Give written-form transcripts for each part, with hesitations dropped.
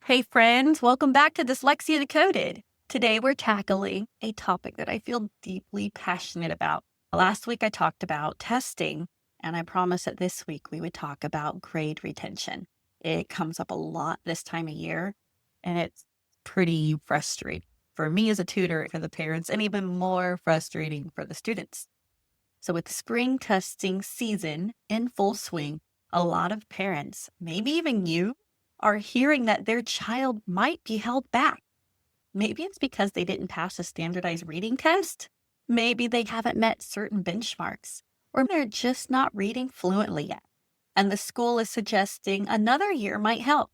Hey friends, welcome back to Dyslexia Decoded. Today we're tackling a topic that I feel deeply passionate about. Last week I talked about testing, and I promised that this week we would talk about grade retention. It comes up a lot this time of year, and it's pretty frustrating for me as a tutor, for the parents, and even more frustrating for the students. So with spring testing season in full swing, a lot of parents, maybe even you, are hearing that their child might be held back. Maybe it's because they didn't pass a standardized reading test. Maybe they haven't met certain benchmarks, or they're just not reading fluently yet. And the school is suggesting another year might help.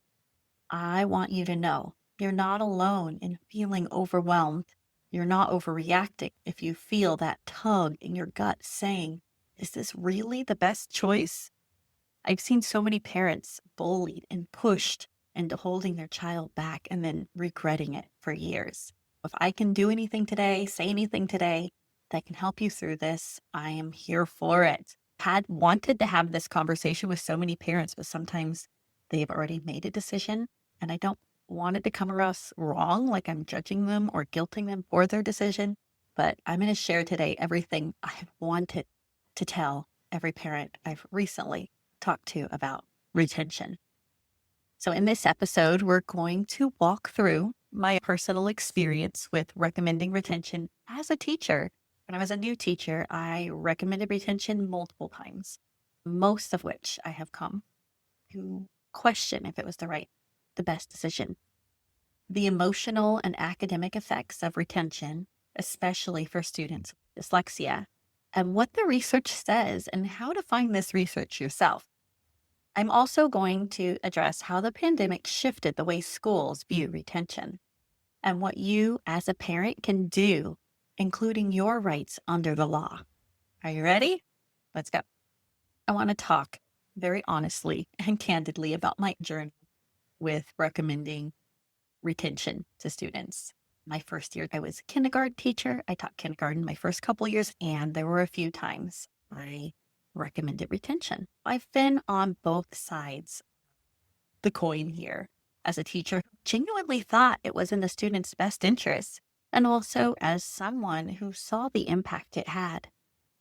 I want you to know you're not alone in feeling overwhelmed. You're not overreacting if you feel that tug in your gut saying, is this really the best choice? I've seen so many parents bullied and pushed into holding their child back and then regretting it for years. If I can do anything today, say anything today that can help you through this, I am here for it. Had wanted to have this conversation with so many parents, but sometimes they've already made a decision and I don't want it to come across wrong, like I'm judging them or guilting them for their decision. But I'm going to share today everything I've wanted to tell every parent I've recently talked to about retention. So, in this episode, we're going to walk through my personal experience with recommending retention as a teacher. When I was a new teacher, I recommended retention multiple times, most of which I have come to question if it was the best decision. The emotional and academic effects of retention, especially for students with dyslexia, and what the research says and how to find this research yourself. I'm also going to address how the pandemic shifted the way schools view retention and what you as a parent can do, including your rights under the law. Are you ready? Let's go. I want to talk very honestly and candidly about my journey with recommending retention to students. My first year, I was a kindergarten teacher. I taught kindergarten my first couple years, and there were a few times I recommended retention. I've been on both sides the coin here as a teacher who genuinely thought it was in the student's best interest, and also as someone who saw the impact it had.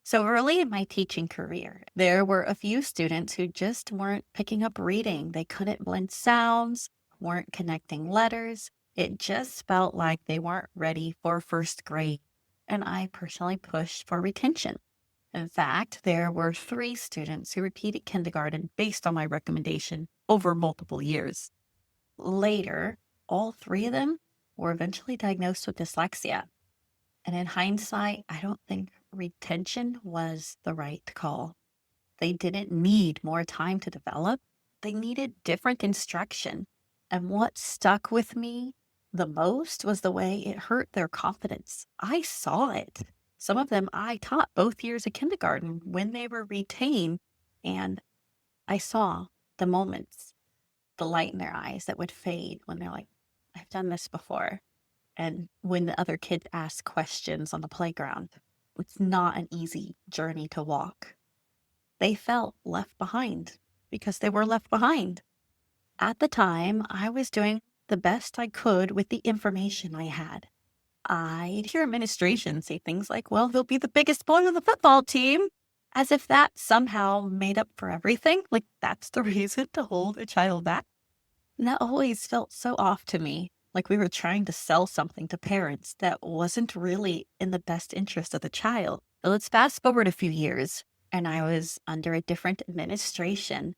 So early in my teaching career, there were a few students who just weren't picking up reading. They couldn't blend sounds, weren't connecting letters. It just felt like they weren't ready for first grade. And I personally pushed for retention. In fact, there were 3 students who repeated kindergarten based on my recommendation over multiple years. Later, all 3 of them were eventually diagnosed with dyslexia. And in hindsight, I don't think retention was the right call. They didn't need more time to develop. They needed different instruction. And what stuck with me the most was the way it hurt their confidence. I saw it. Some of them I taught both years of kindergarten when they were retained, and I saw the moments, the light in their eyes that would fade when they're like, I've done this before. And when the other kids ask questions on the playground, it's not an easy journey to walk. They felt left behind because they were left behind. At the time, I was doing the best I could with the information I had. I'd hear administration say things like, well, he'll be the biggest boy on the football team, as if that somehow made up for everything. Like that's the reason to hold a child back. And that always felt so off to me, like we were trying to sell something to parents that wasn't really in the best interest of the child. But let's fast forward a few years, and I was under a different administration,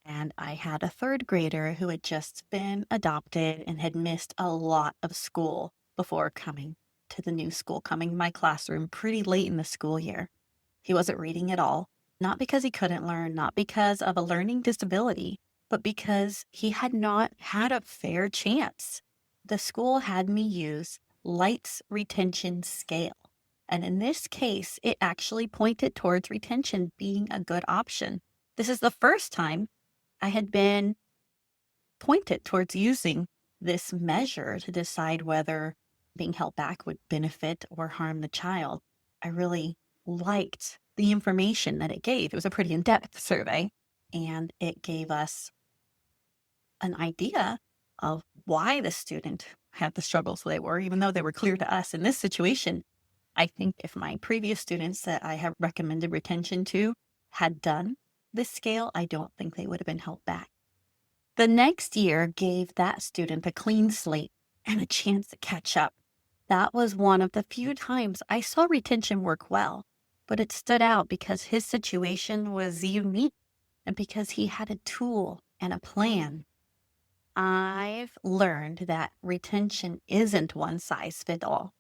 and I had a 3rd grader who had just been adopted and had missed a lot of school before coming to the new school, coming to my classroom pretty late in the school year. He wasn't reading at all, not because he couldn't learn, not because of a learning disability, but because he had not had a fair chance. The school had me use Light's retention scale. And in this case, it actually pointed towards retention being a good option. This is the first time I had been pointed towards using this measure to decide whether being held back would benefit or harm the child. I really liked the information that it gave. It was a pretty in-depth survey, and it gave us an idea of why the student had the struggles they were, even though they were clear to us. In this situation, I think if my previous students that I have recommended retention to had done this scale, I don't think they would have been held back. The next year gave that student a clean slate and a chance to catch up. That was one of the few times I saw retention work well, but it stood out because his situation was unique and because he had a tool and a plan. I've learned that retention isn't one size fits all.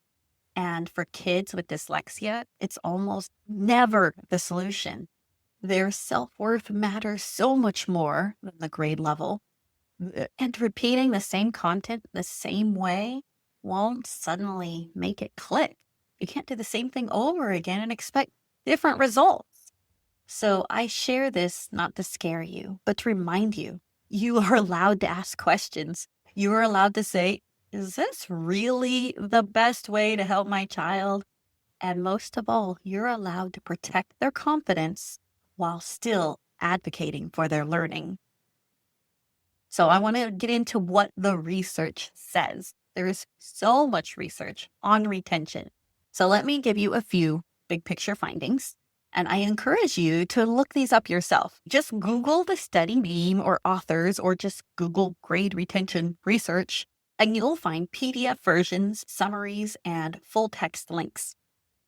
And for kids with dyslexia, it's almost never the solution. Their self-worth matters so much more than the grade level. And repeating the same content the same way won't suddenly make it click. You can't do the same thing over again and expect different results. So I share this not to scare you, but to remind you, you are allowed to ask questions. You are allowed to say, is this really the best way to help my child? And most of all, you're allowed to protect their confidence while still advocating for their learning. So I want to get into what the research says. There is so much research on retention. So let me give you a few big picture findings. And I encourage you to look these up yourself. Just Google the study name or authors, or just Google grade retention research, and you'll find PDF versions, summaries, and full text links.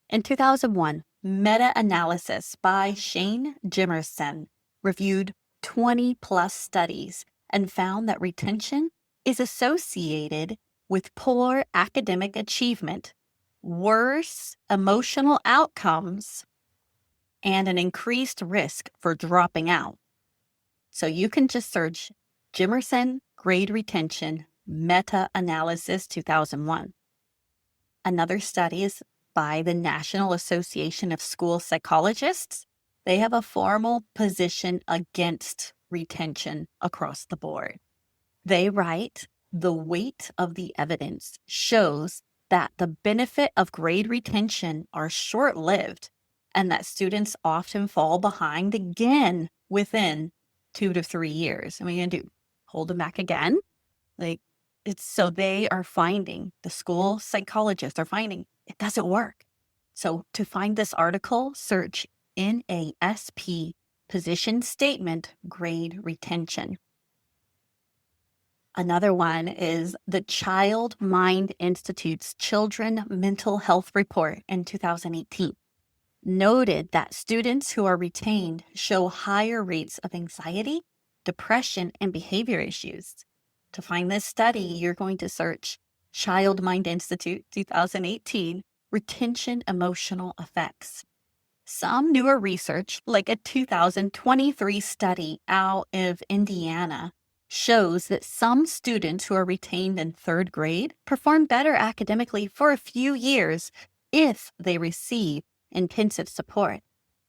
In 2001, meta-analysis by Shane Jimerson reviewed 20 plus studies and found that retention is associated with poor academic achievement, worse emotional outcomes, and an increased risk for dropping out. So you can just search Jimerson Grade Retention Meta-Analysis 2001. Another study is by the National Association of School Psychologists. They have a formal position against retention across the board. They write, the weight of the evidence shows that the benefit of grade retention are short-lived and that students often fall behind again within 2 to 3 years. And we're going to hold them back again. So they are finding, the school psychologists are finding it doesn't work. So to find this article, search NASP position statement grade retention. Another one is the Child Mind Institute's Children Mental Health Report in 2018 noted that students who are retained show higher rates of anxiety, depression, and behavior issues. To find this study, you're going to search Child Mind Institute 2018 Retention Emotional Effects. Some newer research, like a 2023 study out of Indiana, shows that some students who are retained in third grade perform better academically for a few years if they receive intensive support.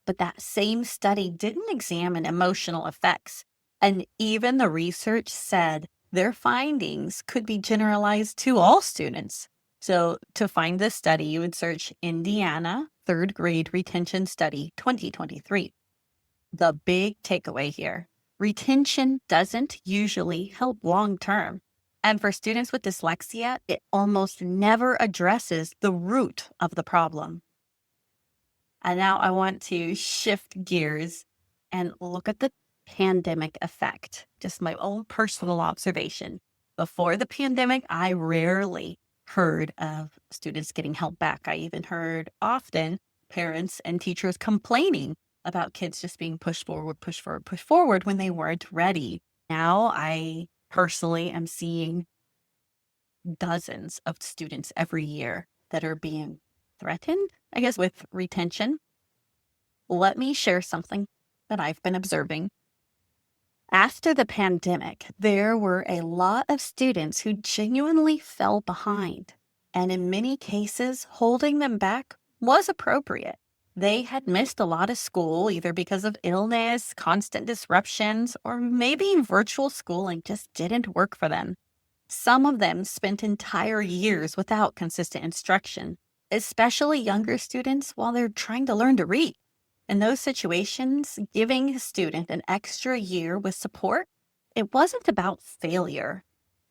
But that same study didn't examine emotional effects, and even the research said their findings could be generalized to all students. So to find this study, you would search Indiana Third Grade Retention Study 2023. The big takeaway here, retention doesn't usually help long term. And for students with dyslexia, it almost never addresses the root of the problem. And now I want to shift gears and look at the pandemic effect, just my own personal observation. Before the pandemic, I rarely heard of students getting held back. I even heard often parents and teachers complaining about kids just being pushed forward when they weren't ready. Now I personally am seeing dozens of students every year that are being threatened, I guess, with retention. Let me share something that I've been observing. After the pandemic, there were a lot of students who genuinely fell behind, and in many cases, holding them back was appropriate. They had missed a lot of school, either because of illness, constant disruptions, or maybe virtual schooling just didn't work for them. Some of them spent entire years without consistent instruction, especially younger students while they're trying to learn to read. In those situations, giving a student an extra year with support, it wasn't about failure.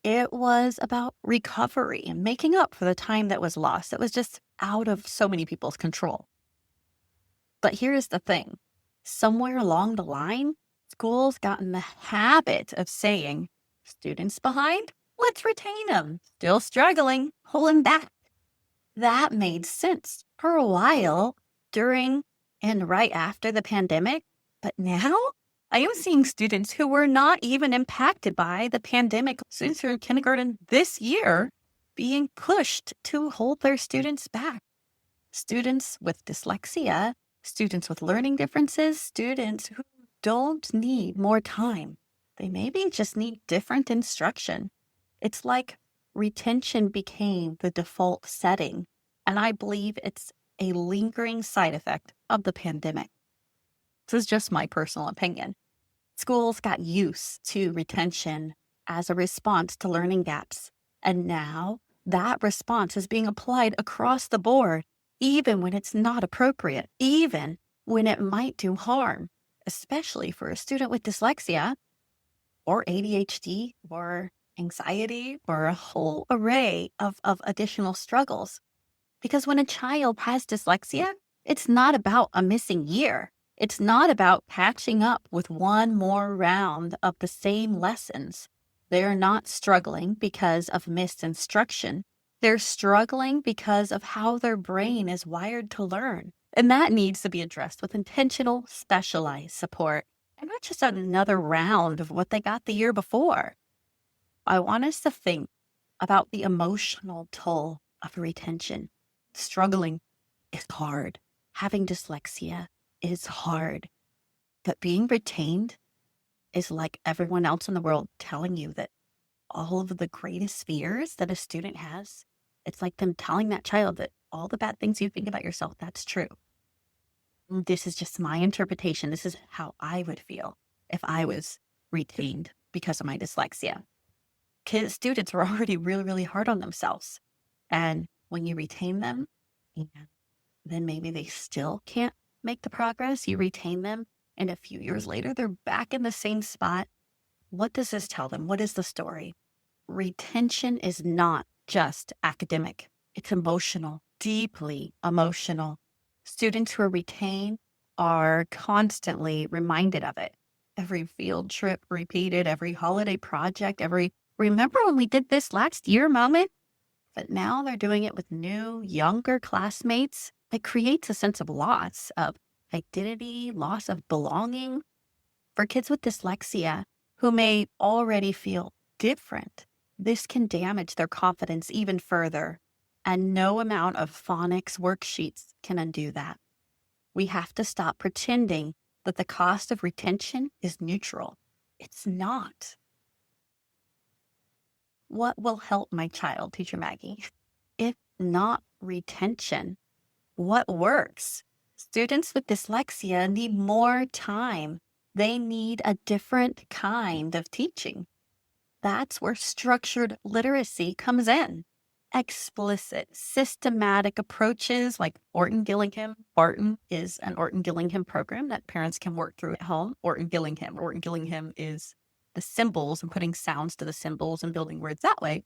It was about recovery and making up for the time that was lost. It was just out of so many people's control. But here's the thing. Somewhere along the line, schools got in the habit of saying, students behind, let's retain them. Still struggling, pull them back. That made sense for a while during and right after the pandemic. But now I am seeing students who were not even impacted by the pandemic, students who are in kindergarten this year, being pushed to hold their students back. Students with dyslexia, students with learning differences, students who don't need more time. They maybe just need different instruction. It's like retention became the default setting, and I believe it's a lingering side effect of the pandemic. This is just my personal opinion. Schools got used to retention as a response to learning gaps, and now that response is being applied across the board, even when it's not appropriate, even when it might do harm, especially for a student with dyslexia or ADHD or anxiety or a whole array of additional struggles. Because when a child has dyslexia, it's not about a missing year. It's not about catching up with one more round of the same lessons. They're not struggling because of missed instruction. They're struggling because of how their brain is wired to learn. And that needs to be addressed with intentional, specialized support and not just another round of what they got the year before. I want us to think about the emotional toll of retention. Struggling is hard. Having dyslexia is hard. But being retained is like everyone else in the world telling you that all of the greatest fears that a student has, it's like them telling that child that all the bad things you think about yourself, that's true. This is just my interpretation. This is how I would feel if I was retained because of my dyslexia. Students are already really, really hard on themselves. And when you retain them, and then maybe they still can't make the progress, you retain them, and a few years later, they're back in the same spot. What does this tell them? What is the story? Retention is not just academic. It's emotional, deeply emotional. Students who are retained are constantly reminded of it. Every field trip repeated, every holiday project, remember when we did this last year moment? But now they're doing it with new, younger classmates. It creates a sense of loss of identity, loss of belonging. For kids with dyslexia who may already feel different, this can damage their confidence even further. And no amount of phonics worksheets can undo that. We have to stop pretending that the cost of retention is neutral. It's not. What will help my child, Teacher Maggie? If not retention, what works? Students with dyslexia need more time. They need a different kind of teaching. That's where structured literacy comes in. Explicit, systematic approaches like Orton Gillingham. Barton is an Orton Gillingham program that parents can work through at home. Orton Gillingham is the symbols and putting sounds to the symbols and building words that way.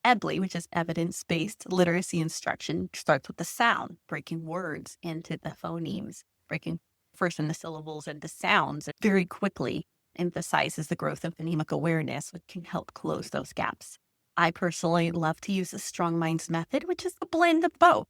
EBLI, which is evidence-based literacy instruction, starts with the sound, breaking words into the phonemes, breaking first in the syllables into sounds, and very quickly emphasizes the growth of phonemic awareness, which can help close those gaps. I personally love to use the Strong Minds method, which is a blend of both.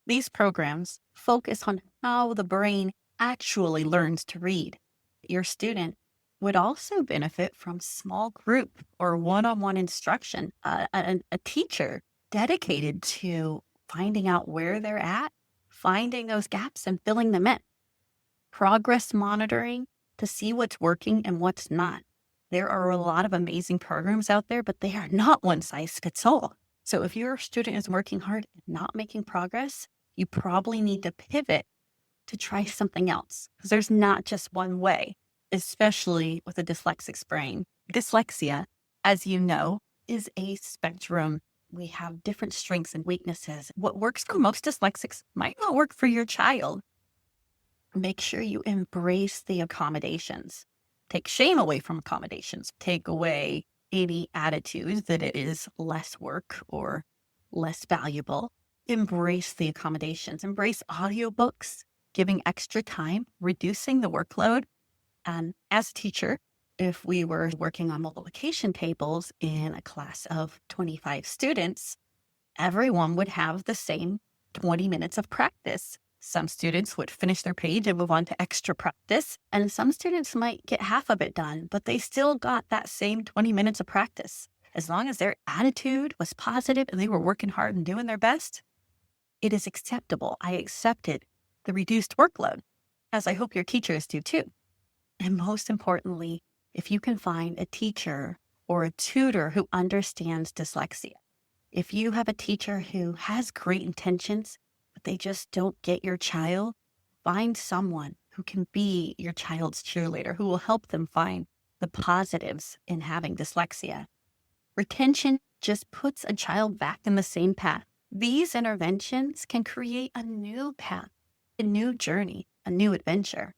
These programs focus on how the brain actually learns to read. Your student would also benefit from small group or one-on-one instruction, a teacher dedicated to finding out where they're at, finding those gaps and filling them in. Progress monitoring to see what's working and what's not. There are a lot of amazing programs out there, but they are not one size fits all. So if your student is working hard and not making progress, you probably need to pivot to try something else, because there's not just one way, especially with a dyslexic's brain. Dyslexia, as you know, is a spectrum. We have different strengths and weaknesses. What works for most dyslexics might not work for your child. Make sure you embrace the accommodations. Take shame away from accommodations. Take away any attitude that it is less work or less valuable. Embrace the accommodations, embrace audiobooks, giving extra time, reducing the workload. And as a teacher, if we were working on multiplication tables in a class of 25 students, everyone would have the same 20 minutes of practice. Some students would finish their page and move on to extra practice, and some students might get half of it done, but they still got that same 20 minutes of practice. As long as their attitude was positive and they were working hard and doing their best, it is acceptable. I accepted the reduced workload, as I hope your teachers do too. And most importantly, if you can find a teacher or a tutor who understands dyslexia, if you have a teacher who has great intentions, but they just don't get your child, find someone who can be your child's cheerleader, who will help them find the positives in having dyslexia. Retention just puts a child back in the same path. These interventions can create a new path, a new journey, a new adventure.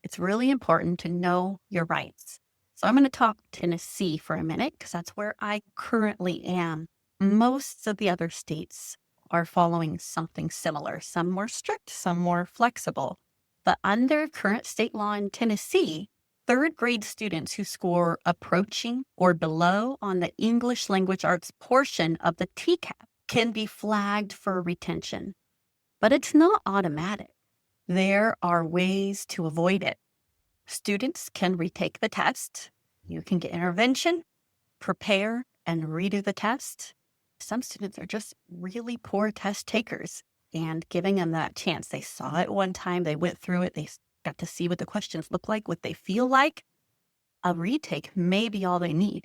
It's really important to know your rights. So I'm going to talk Tennessee for a minute because that's where I currently am. Most of the other states are following something similar, some more strict, some more flexible. But under current state law in Tennessee, third grade students who score approaching or below on the English language arts portion of the TCAP can be flagged for retention. But it's not automatic. There are ways to avoid it. Students can retake the test. You can get intervention, prepare, and redo the test. Some students are just really poor test takers, and giving them that chance. They saw it one time, they went through it, they got to see what the questions look like, what they feel like. A retake may be all they need.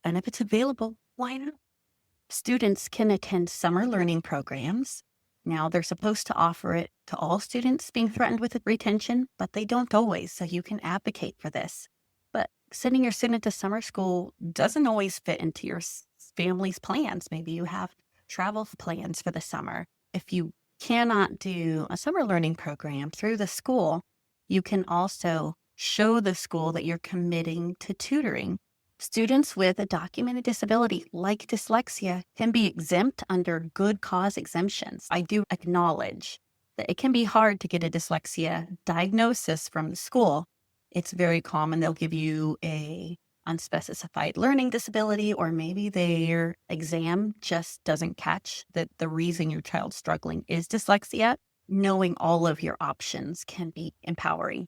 And if it's available, why not? Students can attend summer learning programs. Now, they're supposed to offer it to all students being threatened with retention, but they don't always, so you can advocate for this. But sending your student to summer school doesn't always fit into your family's plans. Maybe you have travel plans for the summer. If you cannot do a summer learning program through the school, you can also show the school that you're committing to tutoring. Students with a documented disability like dyslexia can be exempt under good cause exemptions. I do acknowledge that it can be hard to get a dyslexia diagnosis from the school. It's very common. They'll give you a unspecified learning disability, or maybe their exam just doesn't catch that the reason your child's struggling is dyslexia. Knowing all of your options can be empowering.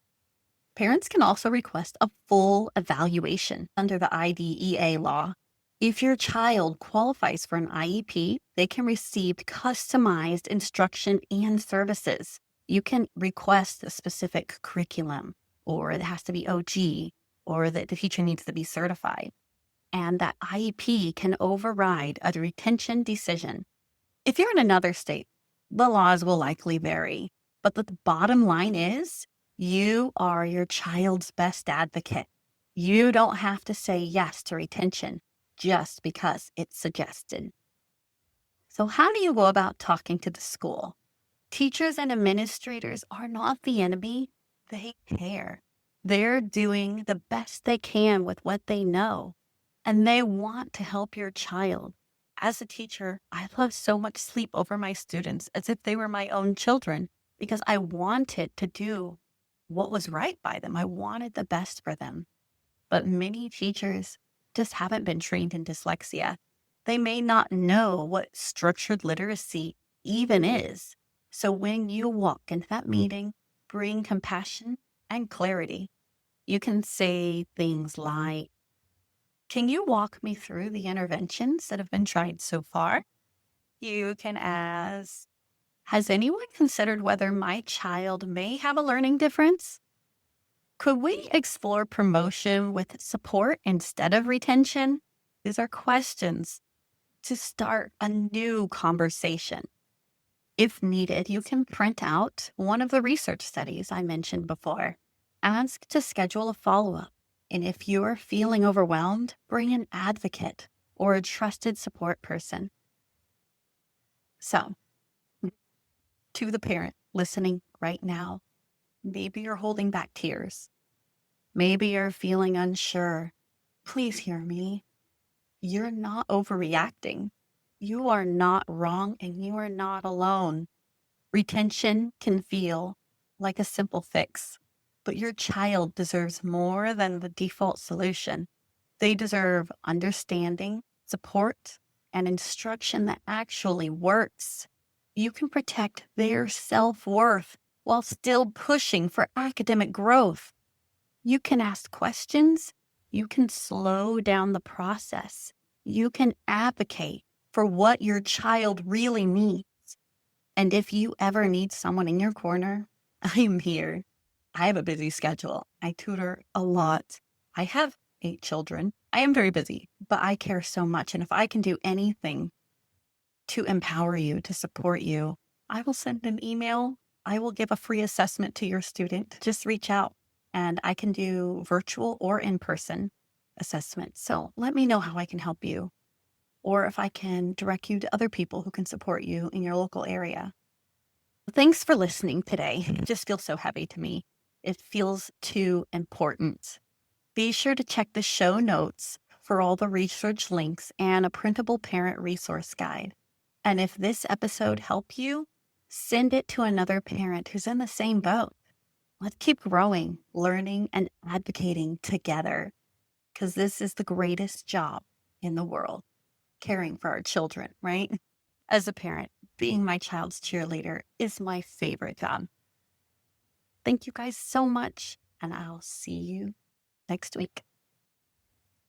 Parents can also request a full evaluation under the IDEA law. If your child qualifies for an IEP, they can receive customized instruction and services. You can request a specific curriculum, or it has to be OG, or that the teacher needs to be certified. And that IEP can override a retention decision. If you're in another state, the laws will likely vary. But the bottom line is, you are your child's best advocate. You don't have to say yes to retention just because it's suggested. So how do you go about talking to the school? Teachers and administrators are not the enemy. They care. They're doing the best they can with what they know, and they want to help your child. As a teacher, I love so much sleep over my students as if they were my own children because I wanted to do what was right by them. I wanted the best for them. But many teachers just haven't been trained in dyslexia. They may not know what structured literacy even is. So when you walk into that meeting, bring compassion and clarity. You can say things like, "Can you walk me through the interventions that have been tried so far?" You can ask, "Has anyone considered whether my child may have a learning difference? Could we explore promotion with support instead of retention?" These are questions to start a new conversation. If needed, you can print out one of the research studies I mentioned before. Ask to schedule a follow-up. And if you're feeling overwhelmed, bring an advocate or a trusted support person. So, to the parent listening right now, maybe you're holding back tears. Maybe you're feeling unsure. please hear me. You're not overreacting. You are not wrong and you are not alone. Retention can feel like a simple fix, but your child deserves more than the default solution. They deserve understanding, support, and instruction that actually works. You can protect their self-worth while still pushing for academic growth. You can ask questions. You can slow down the process. You can advocate for what your child really needs. And if you ever need someone in your corner, I am here. I have a busy schedule. I tutor a lot. I have 8 children. I am very busy, but I care so much. And if I can do anything to empower you, to support you, I will send an email. I will give a free assessment to your student. Just reach out and I can do virtual or in-person assessments. So let me know how I can help you or if I can direct you to other people who can support you in your local area. Thanks for listening today. It just feels so heavy to me. It feels too important. Be sure to check the show notes for all the research links and a printable parent resource guide. And if this episode helped you, send it to another parent who's in the same boat. Let's keep growing, learning, and advocating together because this is the greatest job in the world, caring for our children, right? As a parent, being my child's cheerleader is my favorite job. Thank you guys so much, and I'll see you next week.